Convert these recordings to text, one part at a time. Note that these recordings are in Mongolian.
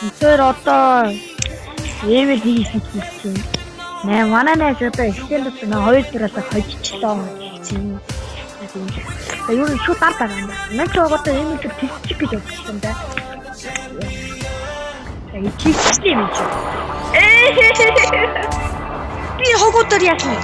Тэр одоо email хийсэн. Наа манай найз одоо extend на 2 дөрөс хожичлоо гэсэн. Юу шууд тартаа юм да. Мэн ч одоо email тэлчих гэж бодсон да. Чичтэй юм чи. Би хоготор яах вэ?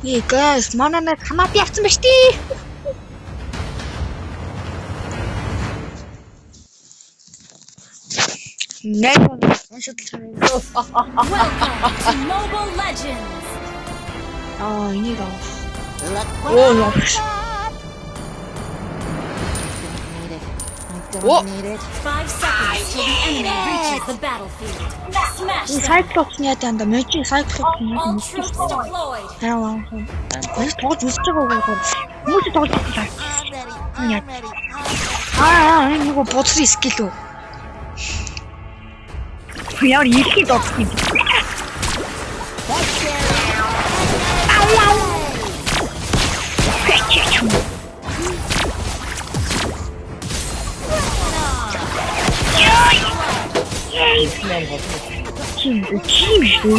Hey guys, манай нэг хамаат явсан ба штий. Нэг оншилж Mobile Legends. энийг аа. Оо яах. Don't need it. 5 seconds till the enemy reaches the battlefield. Smash them. Cyclops-ны яданда мөчи Cyclops All troops deployed. Маш тоож үсэж байгаа юм. Хүмүүс тоож байгаа. Энэ нэг боцрын скил үү? Яа ихэд одсон юм. Чим шүү.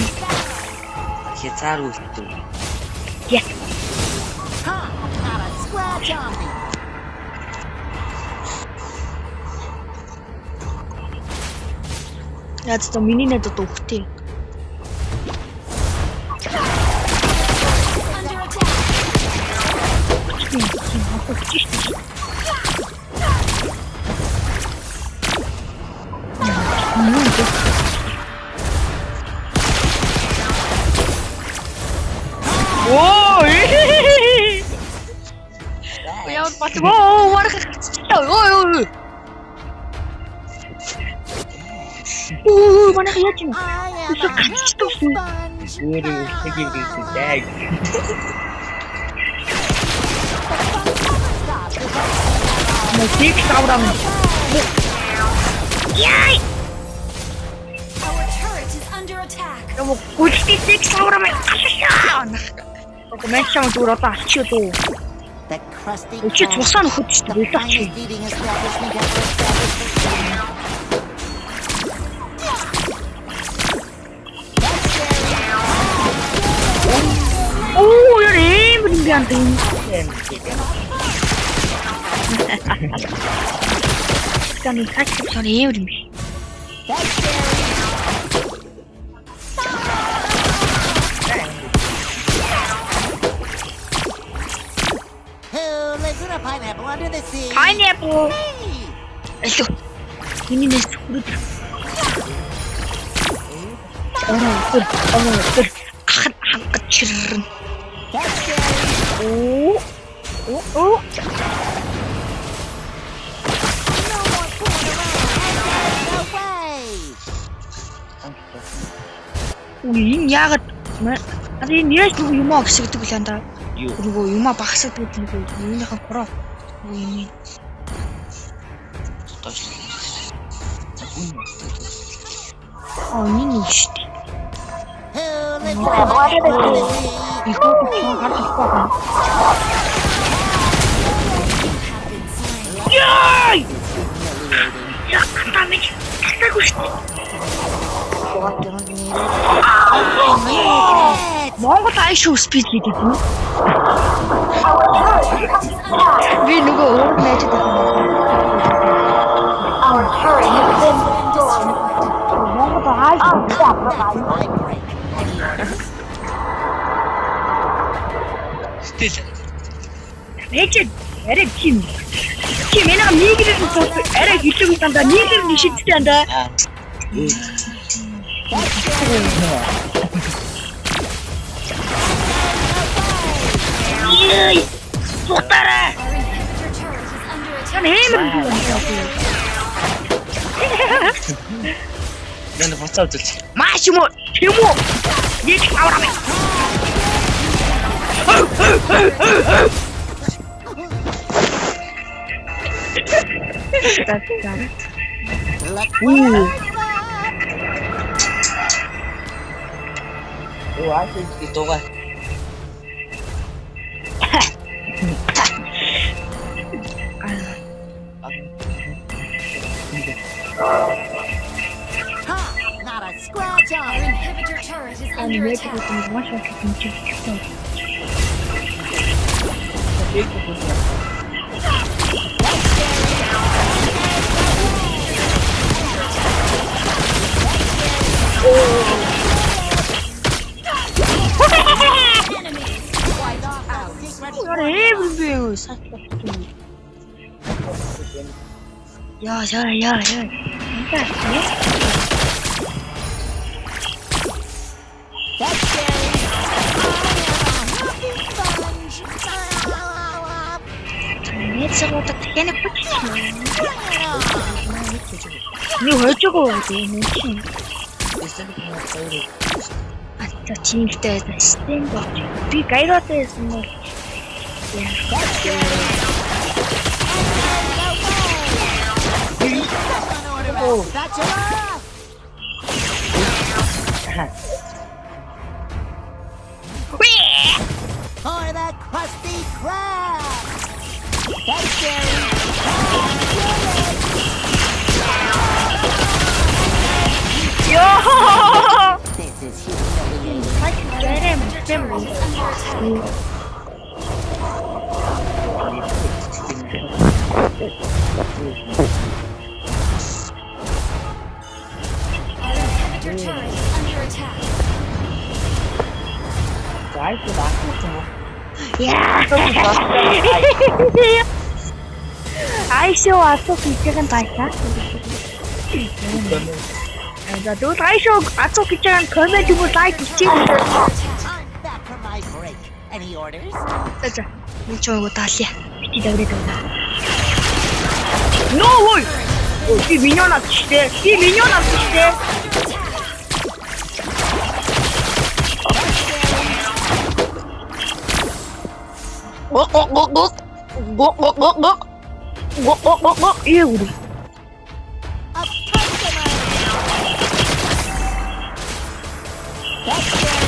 Хязгаар үлдээ. Яа. Яа ч миний нэд одоо өгтээ. Оо! Яа бат. Оо, варх. Ой. Оо, манай яач юм. Өөрөө үлсэгийг дэг. Мөсик саврам. Яй! Our turret is under attack. Яа, гүйлтик саврам. Комент чам дөрөв одоо ачиж үү. The crusty Чи тусаа нөхөд ч дээ finest чи. eating establishment after establishment. Оо, яа юм бэ янт юм. Таны хачиж чам юм юм. Who lives in a pineapple under the sea? Pineapple. Me. Эло. Миний нэс хүрээд. Оо, хангаж чиррэн. Оо. No more fooling around. No way. Энэ яагаад энэ яаж юм аа гэсэгдэг л андаа. Юу? Нөгөө юм аа багсдаг гэдэг юмнийхаа хороо. Юм. Миний шүү дээ. Who lives in a pineapple under the sea? Их уу харах байгаа. Яй! Яах тамиг таггүй шүү. Don't need it. Монгол айшуу спид гэдэг юм. Би нөгөө өөр найзад байгаа. Монгол айшуу. Стил. Эцэг арай чим. Чи менийга нийгэрэг тус арай хилэг дандаа нийгэр нь шидтэй дандаа. Яй! Сутараа. Our inhibitor turret is under attack. Яна буцаа үзүүлж. Маш юм уу? Юм уу? Нэг аврам. Өө аач дуугаа. Ha! Not a scratch Our on me. inhibitor turret is Ани under яг attack. гэдэг маш их юм чи. Enemy wiped out. Яа эвэрбээ сатлах юм. Яа. Ингээд тийм. That's scary. I am a happy sponge. Нэцгүүдэд тэний хүч. Bring it on. Юу хойж байгаа юм чинь. Эсвэл хоёр. Ата чингтэй байсан бол би гайраатай байсан бол That's enough. Or that crusty crab. That's scary. ёо This is humiliating. гайрам Turret is under attack. Our inhibitor turret is under attack. Guys, the back to Айшоо асуух гэж байгаа За тэгвэл айшоо асуух гэж байгаа комент юм уу лайк хийчих. I'm back from my break. Any orders? За би ч өгөө таалъя. Би дэврээд байна. No way. Би миньон авчихтэй. Эвгүй. A customer. That's scary.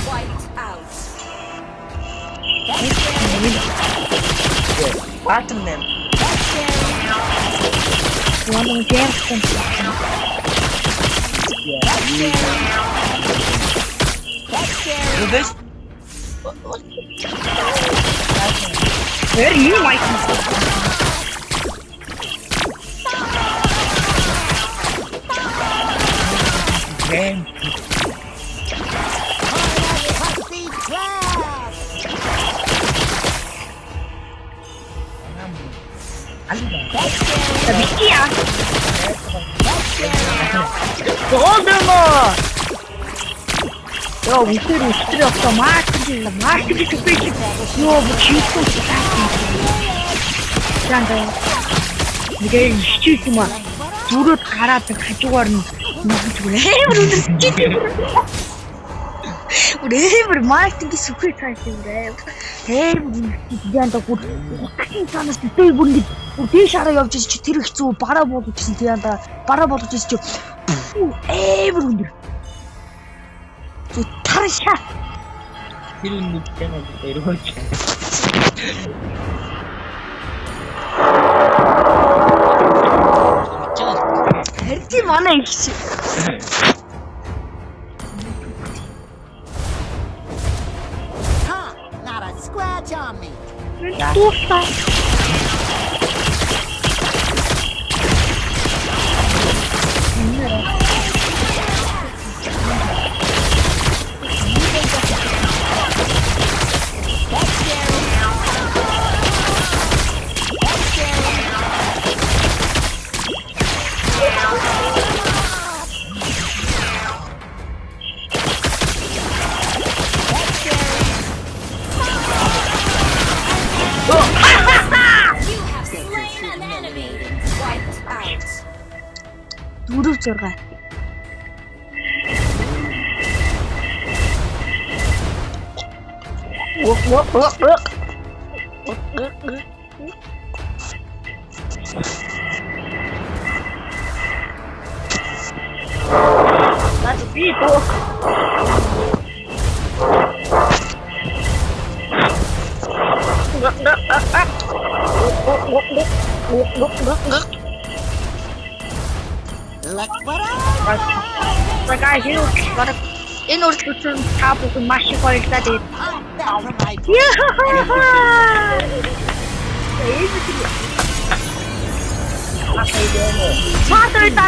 Wiped out. Bottom them. One game. That's scary. You guys. Where you might Damn. Crusty crab. Бития. Голдемо. Яа, үсэр автомат гэж хэлсэн. Ёо, чийхүү таасан. Жандаа. Нэгэ хичээс юм аа. Зүрөд гараад хажуугаар нь Whatever, marketing is super exciting, right? Hey, yan da good. Sana stay bundi. Uti shara явж чи тэр их зүг бараа болгож гэсэн тийм да. Бараа болгож чи эвэр өндөр. Зү тарша. Тэр нэг тэнэг өрөөч. Хэрэг манай их чи. Huh, not a scratch on me. Туфта. You have slain an enemy. Wiped out. 4-6. 나도 삐도. Look what I 내가 이 노래 좀 타보고 마시고 있다니. found from my 야하하하. 파들다.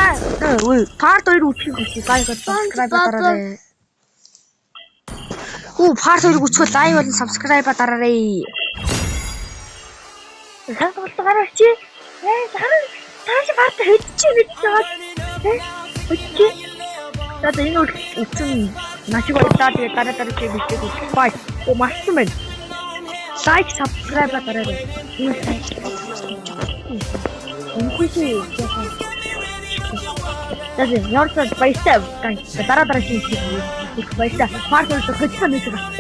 왜 파들 우치고 있어? 이거 subscribe 달아래. 오, 파들 우치고 다이어트 subscribe 달아래. 잠깐 따라했지? 다시 파들 했지 미쳐. 했지? 나도 이 노래 좀 마시고 있다니 따라따르게 미치고 파이. 오, 맛있으면 like subscribe 달아래. 인구시 даже 열쇠 바이스텝 따라따라 시키고 바이스텝 파트너도 같이 하는 거야.